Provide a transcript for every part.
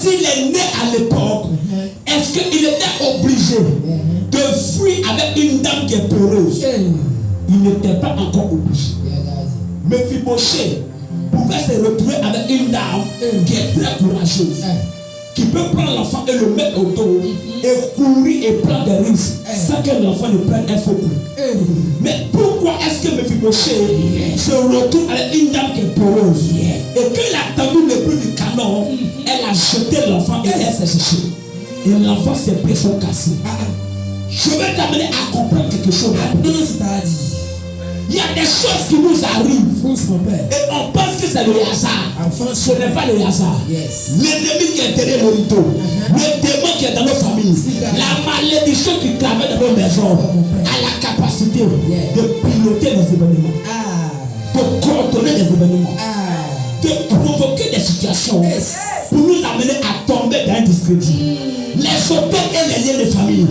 S'il est né à l'époque, est-ce qu'il était obligé de fuir avec une dame qui est peureuse? Il n'était pas encore obligé. Mephibosheth pouvait se retrouver avec une dame qui est très courageuse, qui peut prendre l'enfant et le mettre au dos et courir et prendre des risques sans que l'enfant ne prenne un faux coup. Mais pourquoi est-ce que Mephibosheth se retrouve avec une dame qui est peureuse et qu'il a tendu le bout du canon, elle a jeté l'enfant et elle s'est séchée. Et l'enfant, ses pieds sont cassés. Je vais t'amener à comprendre quelque chose. Il y a des choses qui nous arrivent et on pense que c'est le hasard. Ce n'est pas le hasard. L'ennemi qui est derrière le rideau, le démon qui est dans nos familles, la malédiction qui travaille dans nos maisons a la capacité de piloter les événements, de contrôler les événements, de provoquer des situations pour nous amener à tomber dans un discrédit. Les hôtels et les liens de famille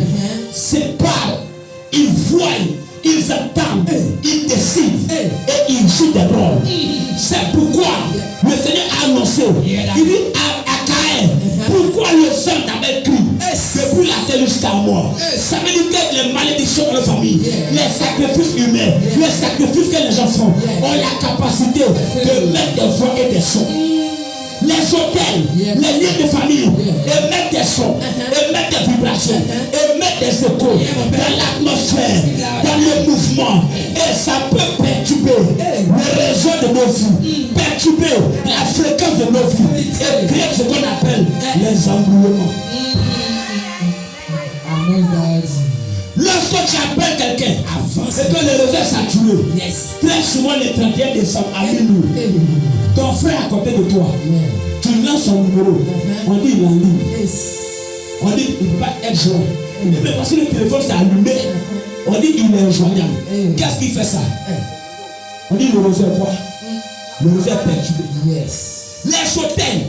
séparent, ils voient, ils entendent, ils décident et ils jouent des rôles. C'est pourquoi le Seigneur a annoncé, il dit à Caïn, pourquoi le sang t'avait cru depuis la terre jusqu'à moi? Ça veut dire que les malédictions de la famille, les sacrifices humains, les sacrifices que les gens font ont la capacité de mettre des voix et des sons. Les hôtels, les liens de famille, émettent des sons, émettent des vibrations, émettent des échos dans l'atmosphère, dans le mouvement. Et ça peut perturber le réseau de nos vies, perturber la fréquence de nos vies et créer ce qu'on appelle les embrouillements. Lorsque tu appelles quelqu'un et que le réseau est saturé, très souvent le 31 décembre à minuit, ton frère à côté de toi, tu lances son numéro, on dit il est en ligne, on dit il ne peut pas être joint. Mais parce que le téléphone s'est allumé, on dit il est injoignable. Qu'est-ce qui fait ça? On dit le réseau est quoi? Le réseau est perturbé. Les hôtels,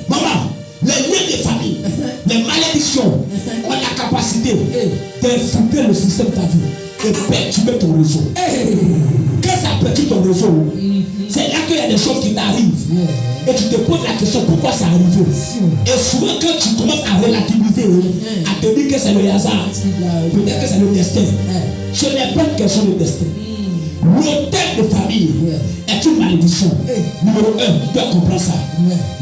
maman, les liens de famille, les malédictions ont la capacité d'infiltrer le système de ta vie et perturber ton réseau. Quand ça perturbe ton réseau, c'est là qu'il y a des choses qui t'arrivent et tu te poses la question pourquoi ça arrive. Et souvent quand tu commences à relativiser, à te dire que c'est le hasard, peut-être que c'est le destin, ce n'est pas une question de destin. L'hôtel de famille est une malédiction. Numéro 1, tu dois comprendre ça.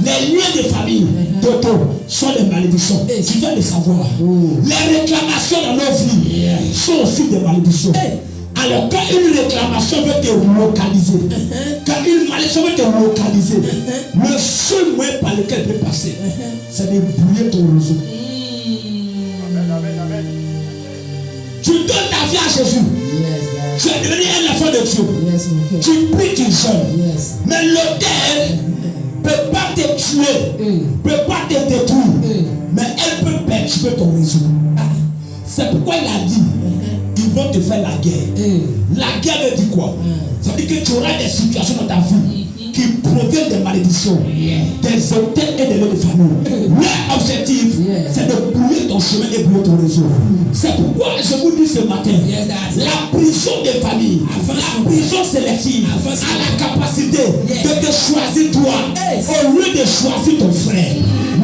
Les liens de famille d'auto sont des malédictions. Tu dois le savoir. Les réclamations dans nos vies sont aussi des malédictions. Alors quand une réclamation veut te localiser, quand une malédiction veut te localiser, le seul moyen par lequel elle peut passer, c'est de brouiller ton réseau. Tu donnes ta vie à Jésus. Tu es devenu un enfant de Dieu. Tu pries, tu jeûnes. Mais l'autel ne peut pas te tuer, ne peut pas te détruire, mais elle peut perturber ton réseau. C'est pourquoi il a dit, ils vont te faire la guerre. La guerre veut dire quoi? Ça veut dire que tu auras des situations dans ta vie qui proviennent des malédictions, des hôtels et des lieux de famille. Leur objectif, c'est de brouiller ton chemin et brouiller ton réseau. C'est pourquoi je vous dis ce matin, la prison des familles, la prison sélective a la capacité de te choisir toi au lieu de choisir ton frère.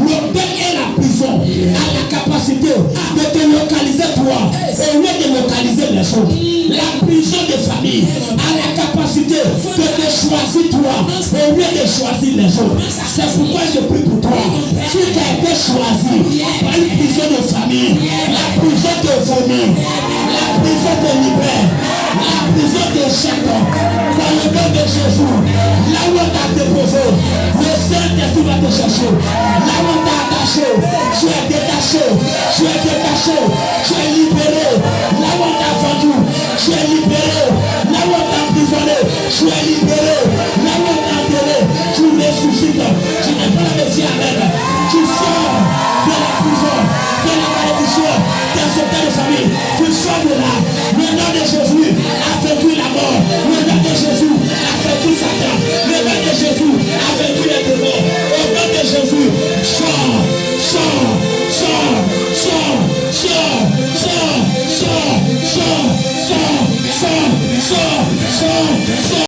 L'hôtel et la prison a la capacité de te localiser toi au lieu de localiser les autres. La prison des familles a la capacité de te choisir toi au lieu de choisir les autres. C'est pourquoi je prie pour toi. Si tu as été choisi par une prison de famille, la prison te vomit, la prison te libère, la prison te jette dans le nom de Jésus. Là où on t'a déposé, le Saint-Esprit va te chercher. Là où on t'a attaché, tu es détaché, tu es détaché,